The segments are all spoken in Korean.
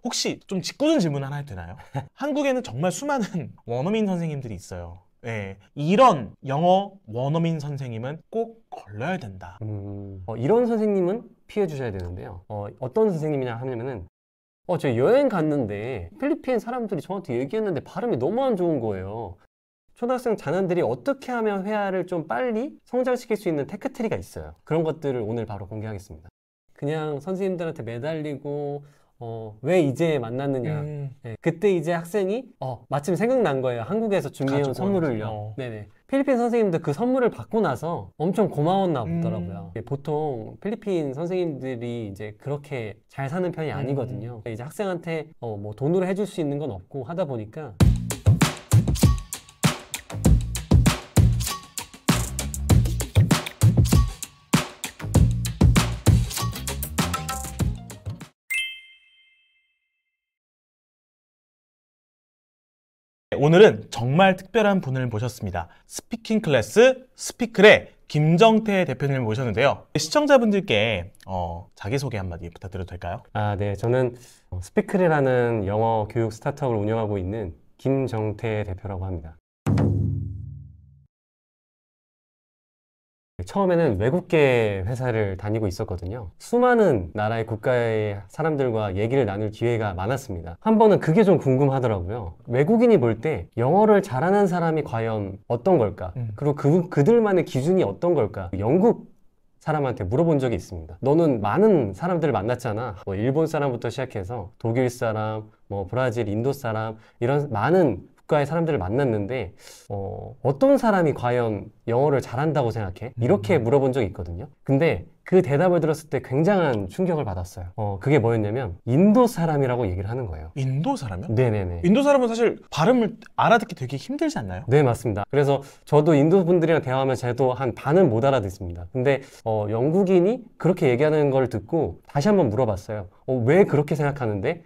혹시 좀 짓궂은 질문 하나 해도 되나요? 한국에는 정말 수많은 원어민 선생님들이 있어요. 네, 이런 영어 원어민 선생님은 꼭 걸러야 된다. 이런 선생님은 피해 주셔야 되는데요. 어떤 선생님이냐 하면은 저 여행 갔는데 필리핀 사람들이 저한테 얘기했는데 발음이 너무 안 좋은 거예요. 초등학생 자녀들이 어떻게 하면 회화를 좀 빨리 성장시킬 수 있는 테크트리가 있어요. 그런 것들을 오늘 바로 공개하겠습니다. 그냥 선생님들한테 매달리고 왜 이제 만났느냐. 네, 그때 이제 학생이 마침 생각난 거예요. 한국에서 준비해온 선물을요. 네네. 필리핀 선생님들 그 선물을 받고 나서 엄청 고마웠나 보더라고요. 보통 필리핀 선생님들이 이제 그렇게 잘 사는 편이 아니거든요. 이제 학생한테 뭐 돈으로 해줄 수 있는 건 없고 하다 보니까 오늘은 정말 특별한 분을 모셨습니다. 스피킹 클래스 스피클의 김정태 대표님을 모셨는데요. 시청자분들께 자기소개 한마디 부탁드려도 될까요? 네. 저는 스피클이라는 영어 교육 스타트업을 운영하고 있는 김정태 대표라고 합니다. 처음에는 외국계 회사를 다니고 있었거든요. 수많은 나라의 국가의 사람들과 얘기를 나눌 기회가 많았습니다. 한 번은 그게 좀 궁금하더라고요. 외국인이 볼 때 영어를 잘하는 사람이 과연 어떤 걸까? 그리고 그들만의 기준이 어떤 걸까? 영국 사람한테 물어본 적이 있습니다. 너는 많은 사람들을 만났잖아. 뭐 일본 사람부터 시작해서 독일 사람, 뭐 브라질, 인도 사람 이런 많은 국가의 사람들을 만났는데 어떤 사람이 과연 영어를 잘한다고 생각해? 이렇게 물어본 적이 있거든요. 근데 그 대답을 들었을 때 굉장한 충격을 받았어요. 그게 뭐였냐면 인도 사람이라고 얘기를 하는 거예요. 인도 사람이요? 네네네. 인도 사람은 사실 발음을 알아듣기 되게 힘들지 않나요? 네, 맞습니다. 그래서 저도 인도 분들이랑 대화하면 저도 한 반은 못 알아듣습니다. 근데 영국인이 그렇게 얘기하는 걸 듣고 다시 한번 물어봤어요. 왜 그렇게 생각하는데?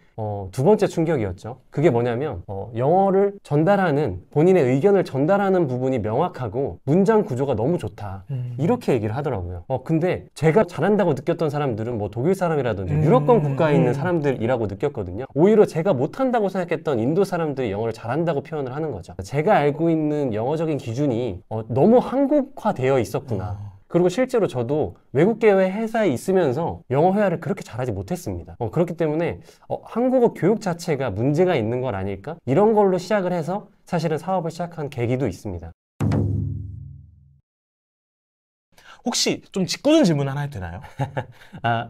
두 번째 충격이었죠. 그게 뭐냐면 영어를 전달하는 본인의 의견을 전달하는 부분이 명확하고 문장 구조가 너무 좋다. 이렇게 얘기를 하더라고요. 근데 제가 잘한다고 느꼈던 사람들은 뭐 독일 사람이라든지 유럽권 국가에 있는 사람들이라고 느꼈거든요. 오히려 제가 못한다고 생각했던 인도 사람들이 영어를 잘한다고 표현을 하는 거죠. 제가 알고 있는 영어적인 기준이 너무 한국화되어 있었구나. 그리고 실제로 저도 외국계 회사에 있으면서 영어 회화를 그렇게 잘하지 못했습니다. 그렇기 때문에 한국어 교육 자체가 문제가 있는 건 아닐까? 이런 걸로 시작을 해서 사실은 사업을 시작한 계기도 있습니다. 혹시 좀 짓궂은 질문 하나 해도 되나요?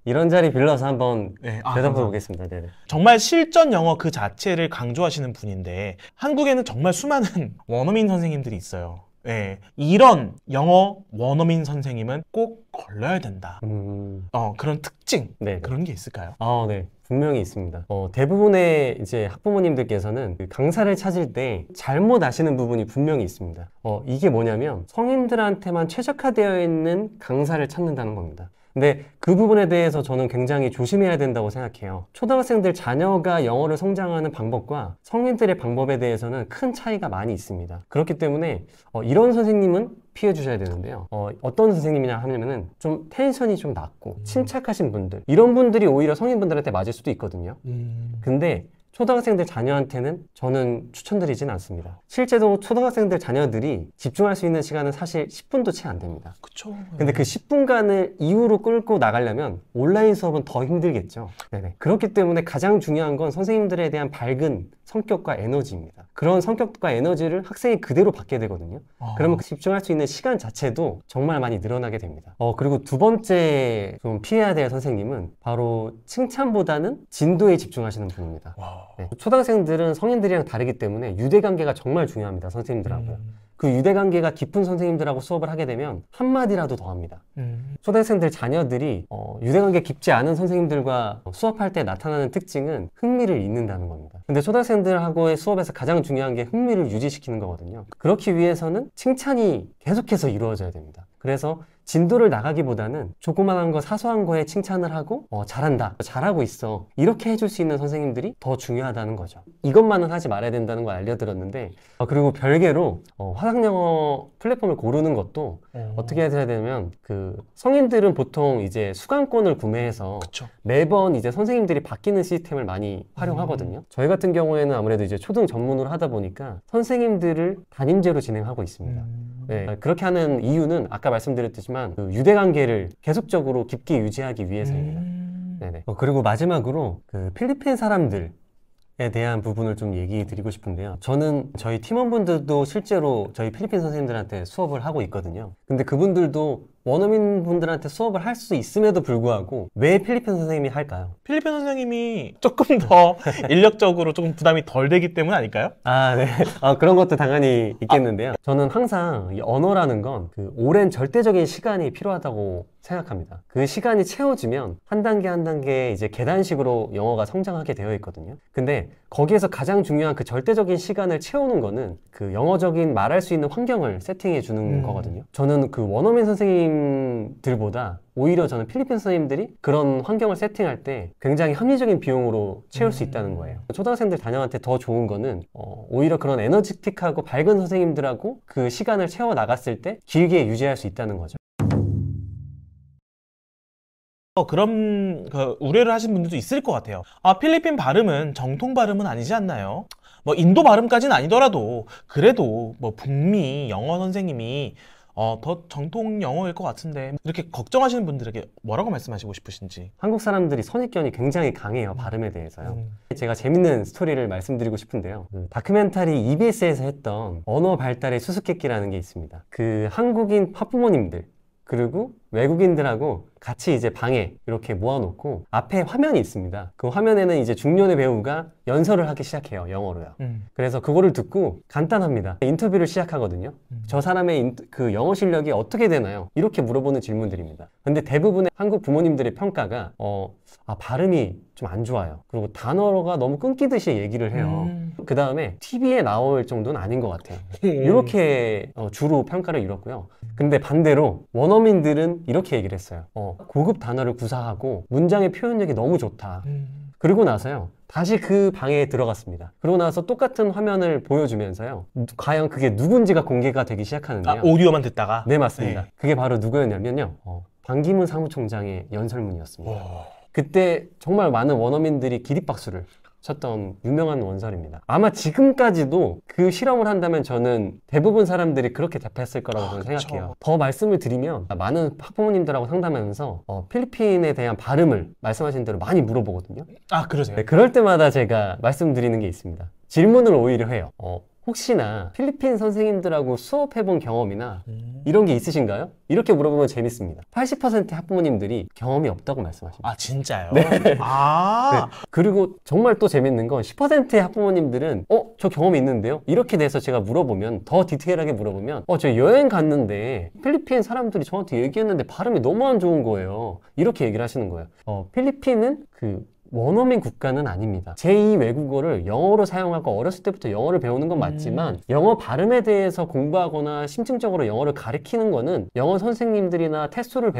이런 자리 빌려서 한번 대답해 보겠습니다. 네네. 정말 실전 영어 그 자체를 강조하시는 분인데 한국에는 정말 수많은 원어민 선생님들이 있어요. 네, 이런 영어 원어민 선생님은 꼭 걸러야 된다. 그런 특징, 네. 그런 게 있을까요? 네. 분명히 있습니다. 대부분의 이제 학부모님들께서는 그 강사를 찾을 때 잘못 아시는 부분이 분명히 있습니다. 이게 뭐냐면 성인들한테만 최적화되어 있는 강사를 찾는다는 겁니다. 근데 그 부분에 대해서 저는 굉장히 조심해야 된다고 생각해요. 초등학생들 자녀가 영어를 성장하는 방법과 성인들의 방법에 대해서는 큰 차이가 많이 있습니다. 그렇기 때문에 이런 선생님은 피해 주셔야 되는데요. 어떤 선생님이냐 하면은 좀 텐션이 좀 낮고 침착하신 분들, 이런 분들이 오히려 성인분들한테 맞을 수도 있거든요. 근데 초등학생들 자녀한테는 저는 추천드리진 않습니다. 실제로 초등학생들 자녀들이 집중할 수 있는 시간은 사실 10분도 채 안 됩니다. 그쵸. 근데 그 10분간을 이후로 끌고 나가려면 온라인 수업은 더 힘들겠죠. 네네. 그렇기 때문에 가장 중요한 건 선생님들에 대한 밝은 성격과 에너지입니다. 그런 성격과 에너지를 학생이 그대로 받게 되거든요. 그러면 집중할 수 있는 시간 자체도 정말 많이 늘어나게 됩니다. 그리고 두 번째 좀 피해야 될 선생님은 바로 칭찬보다는 진도에 집중하시는 분입니다. 네. 초등학생들은 성인들이랑 다르기 때문에 유대관계가 정말 중요합니다. 선생님들하고. 그 유대관계가 깊은 선생님들하고 수업을 하게 되면 한마디라도 더 합니다. 초등학생들 자녀들이 유대관계 깊지 않은 선생님들과 수업할 때 나타나는 특징은 흥미를 잃는다는 겁니다. 근데 초등학생들하고의 수업에서 가장 중요한 게 흥미를 유지시키는 거거든요. 그렇기 위해서는 칭찬이 계속해서 이루어져야 됩니다. 그래서 진도를 나가기보다는 조그만한 거 사소한 거에 칭찬을 하고 잘한다, 잘하고 있어 이렇게 해줄 수 있는 선생님들이 더 중요하다는 거죠. 이것만은 하지 말아야 된다는 걸 알려드렸는데 그리고 별개로 화상영어 플랫폼을 고르는 것도 어떻게 해야 되냐면 그 성인들은 보통 이제 수강권을 구매해서 그쵸. 매번 이제 선생님들이 바뀌는 시스템을 많이 활용하거든요. 저희 같은 경우에는 아무래도 이제 초등 전문으로 하다 보니까 선생님들을 담임제로 진행하고 있습니다. 네, 그렇게 하는 이유는 아까 말씀드렸지만 그 유대 관계를 계속적으로 깊게 유지하기 위해서입니다. 네네. 그리고 마지막으로 그 필리핀 사람들에 대한 부분을 좀 얘기 드리고 싶은데요. 저는 저희 팀원분들도 실제로 저희 필리핀 선생님들한테 수업을 하고 있거든요. 근데 그분들도 원어민 분들한테 수업을 할 수 있음에도 불구하고 왜 필리핀 선생님이 할까요? 필리핀 선생님이 조금 더 인력적으로 조금 부담이 덜 되기 때문 아닐까요? 아, 네. 그런 것도 당연히 있겠는데요. 저는 항상 이 언어라는 건 그 오랜 절대적인 시간이 필요하다고 생각합니다. 그 시간이 채워지면 한 단계 한 단계 이제 계단식으로 영어가 성장하게 되어 있거든요. 근데 거기에서 가장 중요한 그 절대적인 시간을 채우는 거는 그 영어적인 말할 수 있는 환경을 세팅해 주는 거거든요. 저는 그 원어민 선생님들보다 오히려 저는 필리핀 선생님들이 그런 환경을 세팅할 때 굉장히 합리적인 비용으로 채울 수 있다는 거예요. 초등학생들 자녀한테 더 좋은 거는 오히려 그런 에너지틱하고 밝은 선생님들하고 그 시간을 채워 나갔을 때 길게 유지할 수 있다는 거죠. 그런 우려를 하신 분들도 있을 것 같아요. 필리핀 발음은 정통 발음은 아니지 않나요? 뭐 인도 발음까지는 아니더라도 그래도 뭐 북미 영어 선생님이 더 정통 영어일 것 같은데 이렇게 걱정하시는 분들에게 뭐라고 말씀하시고 싶으신지. 한국 사람들이 선입견이 굉장히 강해요. 발음에 대해서요. 제가 재밌는 스토리를 말씀드리고 싶은데요. 그 다큐멘터리 EBS에서 했던 언어 발달의 수수께끼라는 게 있습니다. 그 한국인 학부모님들 그리고 외국인들하고 같이 이제 방에 이렇게 모아놓고 앞에 화면이 있습니다. 그 화면에는 이제 중년의 배우가 연설을 하기 시작해요. 영어로요. 그래서 그거를 듣고 간단합니다. 인터뷰를 시작하거든요. 저 사람의 그 영어 실력이 어떻게 되나요? 이렇게 물어보는 질문들입니다. 근데 대부분의 한국 부모님들의 평가가 발음이 좀 안 좋아요. 그리고 단어가 너무 끊기듯이 얘기를 해요. 그 다음에 TV에 나올 정도는 아닌 것 같아요. 이렇게 주로 평가를 이뤘고요. 근데 반대로 원어민들은 이렇게 얘기를 했어요. 고급 단어를 구사하고 문장의 표현력이 너무 좋다. 그리고 나서요. 다시 그 방에 들어갔습니다. 그러고 나서 똑같은 화면을 보여주면서요. 과연 그게 누군지가 공개가 되기 시작하는데요. 오디오만 듣다가? 네, 맞습니다. 네. 그게 바로 누구였냐면요. 반기문 사무총장의 연설문이었습니다. 그때 정말 많은 원어민들이 기립박수를 쳤던 유명한 원설입니다. 아마 지금까지도 그 실험을 한다면 저는 대부분 사람들이 그렇게 답했을 거라고 저는 생각해요. 더 말씀을 드리면 많은 학부모님들하고 상담하면서 필리핀에 대한 발음을 말씀하신 대로 많이 물어보거든요. 그러세요? 네, 그럴 때마다 제가 말씀드리는 게 있습니다. 질문을 오히려 해요. 혹시나 필리핀 선생님들하고 수업해본 경험이나 이런 게 있으신가요? 이렇게 물어보면 재밌습니다. 80%의 학부모님들이 경험이 없다고 말씀하십니다. 진짜요? 네. 네. 그리고 정말 또 재밌는 건 10%의 학부모님들은 저 경험이 있는데요? 이렇게 돼서 제가 물어보면 더 디테일하게 물어보면 저 여행 갔는데 필리핀 사람들이 저한테 얘기했는데 발음이 너무 안 좋은 거예요. 이렇게 얘기를 하시는 거예요. 필리핀은 원어민 국가는 아닙니다. 제2 외국어를 영어로 사용하고 어렸을 때부터 영어를 배우는 건 맞지만 영어 발음에 대해서 공부하거나 심층적으로 영어를 가르치는 거는 영어 선생님들이나 테스트를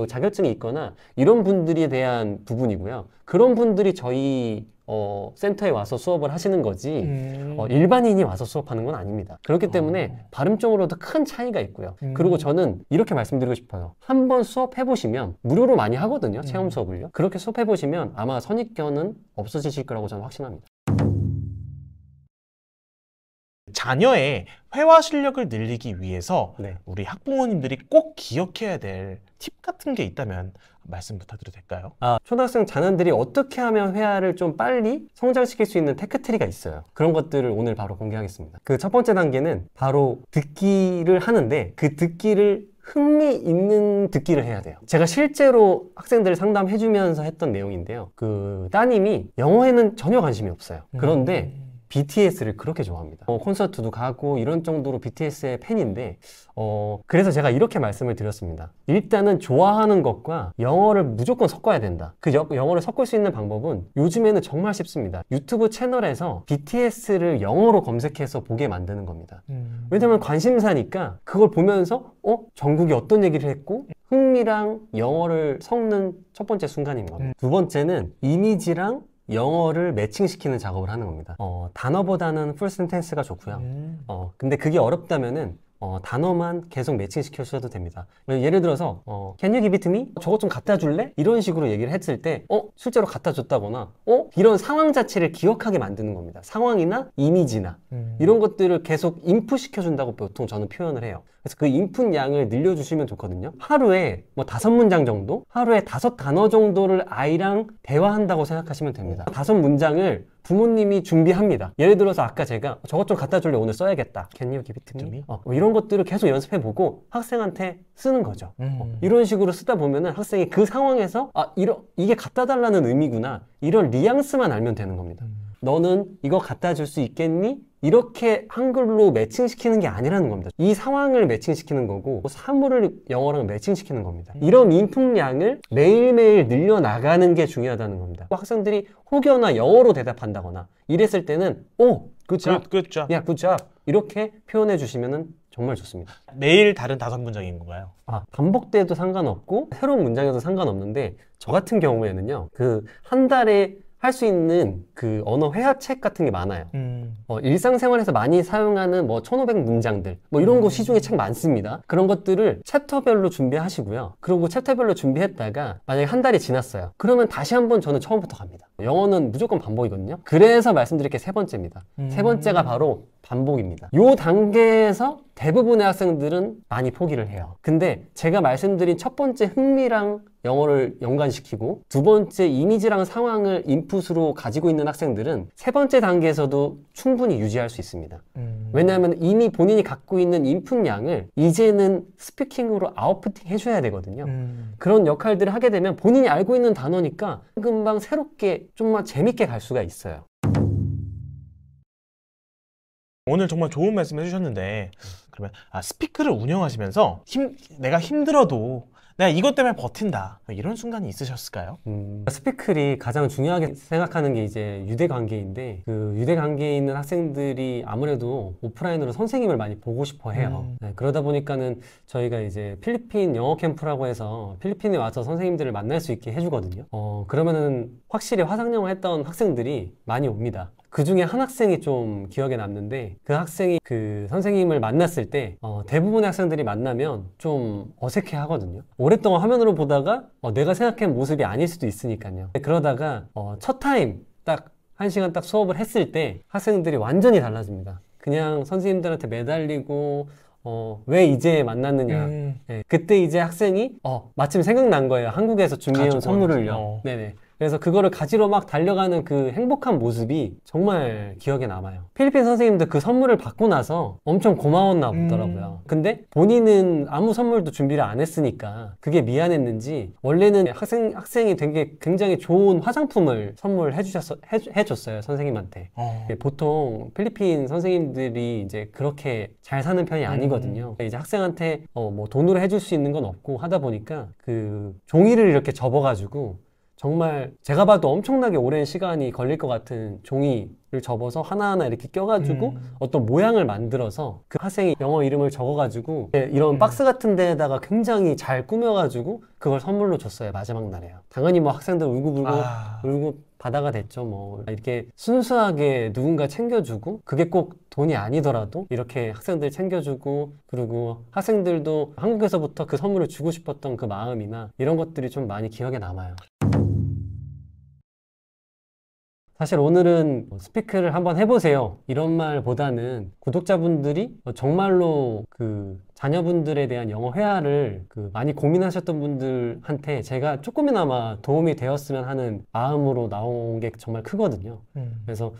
자격증이 있거나 이런 분들에 대한 부분이고요. 그런 분들이 저희 센터에 와서 수업을 하시는 거지 일반인이 와서 수업하는 건 아닙니다. 그렇기 때문에 발음적으로도 큰 차이가 있고요. 그리고 저는 이렇게 말씀드리고 싶어요. 한번 수업해보시면 무료로 많이 하거든요. 체험 수업을요. 그렇게 수업해보시면 아마 선입견은 없어지실 거라고 저는 확신합니다. 자녀의 회화 실력을 늘리기 위해서 네. 우리 학부모님들이 꼭 기억해야 될 팁 같은 게 있다면 말씀 부탁드려도 될까요? 초등학생 자녀들이 어떻게 하면 회화를 좀 빨리 성장시킬 수 있는 테크트리가 있어요. 그런 것들을 오늘 바로 공개하겠습니다. 그 첫 번째 단계는 바로 듣기를 하는데 그 듣기를 흥미있는 듣기를 해야 돼요. 제가 실제로 학생들을 상담해주면서 했던 내용인데요. 그 따님이 영어에는 전혀 관심이 없어요. 그런데 BTS를 그렇게 좋아합니다. 콘서트도 가고 이런 정도로 BTS의 팬인데 그래서 제가 이렇게 말씀을 드렸습니다. 일단은 좋아하는 것과 영어를 무조건 섞어야 된다. 그 영어를 섞을 수 있는 방법은 요즘에는 정말 쉽습니다. 유튜브 채널에서 BTS를 영어로 검색해서 보게 만드는 겁니다. 왜냐면 관심사니까 그걸 보면서 정국이 어떤 얘기를 했고 흥미랑 영어를 섞는 첫 번째 순간인 겁니다. 두 번째는 이미지랑 영어를 매칭시키는 작업을 하는 겁니다. 단어보다는 풀 센텐스가 좋고요. 근데 그게 어렵다면은 단어만 계속 매칭시켜주셔도 됩니다. 예를 들어서 Can you give it to me? 저것 좀 갖다 줄래? 이런 식으로 얘기를 했을 때 실제로 갖다 줬다거나 이런 상황 자체를 기억하게 만드는 겁니다. 상황이나 이미지나 이런 것들을 계속 인풋 시켜준다고 보통 저는 표현을 해요. 그래서 그 인풋 양을 늘려주시면 좋거든요. 하루에 뭐 5문장 정도? 하루에 5단어 정도를 아이랑 대화한다고 생각하시면 됩니다. 5문장을 부모님이 준비합니다. 예를 들어서 아까 제가 저것 좀 갖다 줄래? 오늘 써야겠다. Can you give it to me? 이런 것들을 계속 연습해보고 학생한테 쓰는 거죠. 이런 식으로 쓰다 보면은 학생이 그 상황에서 이게 갖다 달라는 의미구나. 이런 뉘앙스만 알면 되는 겁니다. 너는 이거 갖다 줄 수 있겠니? 이렇게 한글로 매칭시키는 게 아니라는 겁니다. 이 상황을 매칭시키는 거고 사물을 영어랑 매칭시키는 겁니다. 이런 인풋량을 매일매일 늘려나가는 게 중요하다는 겁니다. 학생들이 혹여나 영어로 대답한다거나 이랬을 때는 good job, good job 이렇게 표현해 주시면 정말 좋습니다. 매일 다른 5문장인 건가요? 반복돼도 상관없고 새로운 문장에도 상관없는데 저 같은 경우에는요 한 달에 할 수 있는 그 언어 회화책 같은 게 많아요. 일상생활에서 많이 사용하는 1500문장들 이런 거 시중에 책 많습니다. 그런 것들을 챕터별로 준비하시고요. 그리고 챕터별로 준비했다가 만약에 한 달이 지났어요. 그러면 다시 한번 저는 처음부터 갑니다. 영어는 무조건 반복이거든요. 그래서 말씀드릴 게 세 번째입니다. 세 번째가 바로 반복입니다. 이 단계에서 대부분의 학생들은 많이 포기를 해요. 근데 제가 말씀드린 첫 번째 흥미랑 영어를 연관시키고 두 번째 이미지랑 상황을 인풋으로 가지고 있는 학생들은 세 번째 단계에서도 충분히 유지할 수 있습니다. 왜냐하면 이미 본인이 갖고 있는 인풋량을 이제는 스피킹으로 아웃푸팅 해줘야 되거든요. 그런 역할들을 하게 되면 본인이 알고 있는 단어니까 금방 새롭게 좀만 재밌게 갈 수가 있어요. 오늘 정말 좋은 말씀 해주셨는데 그러면 스피크를 운영하시면서 내가 힘들어도 내가 이것 때문에 버틴다 이런 순간이 있으셨을까요? 스피클이 가장 중요하게 생각하는 게 이제 유대 관계인데 그 유대 관계에 있는 학생들이 아무래도 오프라인으로 선생님을 많이 보고 싶어 해요. 그러다 보니까는 저희가 이제 필리핀 영어 캠프라고 해서 필리핀에 와서 선생님들을 만날 수 있게 해주거든요. 그러면은 확실히 화상영어 했던 학생들이 많이 옵니다. 그 중에 한 학생이 좀 기억에 남는데 그 학생이 그 선생님을 만났을 때 대부분의 학생들이 만나면 좀 어색해 하거든요. 오랫동안 화면으로 보다가 내가 생각한 모습이 아닐 수도 있으니까요. 그러다가 첫 타임 딱 1시간 딱 수업을 했을 때 학생들이 완전히 달라집니다. 그냥 선생님들한테 매달리고 왜 이제 만났느냐. 네, 그때 이제 학생이 마침 생각난 거예요. 한국에서 준비해온 선물을요. 네네. 그래서 그거를 가지러 막 달려가는 그 행복한 모습이 정말 기억에 남아요. 필리핀 선생님도 그 선물을 받고 나서 엄청 고마웠나 보더라고요. 근데 본인은 아무 선물도 준비를 안 했으니까 그게 미안했는지 원래는 학생이 되게 굉장히 좋은 화장품을 해줬어요, 선생님한테. 보통 필리핀 선생님들이 이제 그렇게 잘 사는 편이 아니거든요. 이제 학생한테 뭐 돈으로 해줄 수 있는 건 없고 하다 보니까 그 종이를 이렇게 접어가지고 정말 제가 봐도 엄청나게 오랜 시간이 걸릴 것 같은 종이를 접어서 하나하나 이렇게 껴가지고 어떤 모양을 만들어서 그 학생이 영어 이름을 적어가지고 이런 박스 같은 데에다가 굉장히 잘 꾸며가지고 그걸 선물로 줬어요. 마지막 날에요. 당연히 뭐 학생들 울고 바다가 됐죠. 뭐 이렇게 순수하게 누군가 챙겨주고 그게 꼭 돈이 아니더라도 이렇게 학생들 챙겨주고 그리고 학생들도 한국에서부터 그 선물을 주고 싶었던 그 마음이나 이런 것들이 좀 많이 기억에 남아요. 사실 오늘은 스피크를 한번 해보세요 이런 말보다는 구독자분들이 정말로 그 자녀분들에 대한 영어 회화를 많이 고민하셨던 분들한테 제가 조금이나마 도움이 되었으면 하는 마음으로 나온 게 정말 크거든요. 그래서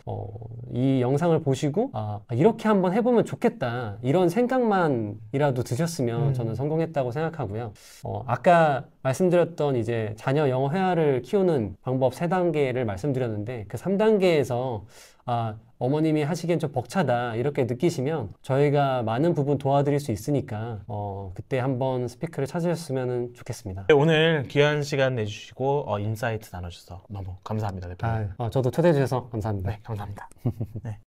이 영상을 보시고 이렇게 한번 해보면 좋겠다 이런 생각만이라도 드셨으면 저는 성공했다고 생각하고요. 아까 말씀드렸던 이제 자녀 영어 회화를 키우는 방법 3단계를 말씀드렸는데 그 3단계에서 아, 어머님이 하시기엔 좀 벅차다 이렇게 느끼시면 저희가 많은 부분 도와드릴 수 있으니까 그때 한번 스피크를 찾으셨으면 좋겠습니다. 네, 오늘 귀한 시간 내주시고 인사이트 나눠주셔서 너무 감사합니다, 대표님. 저도 초대해 주셔서 감사합니다. 네, 감사합니다. 네.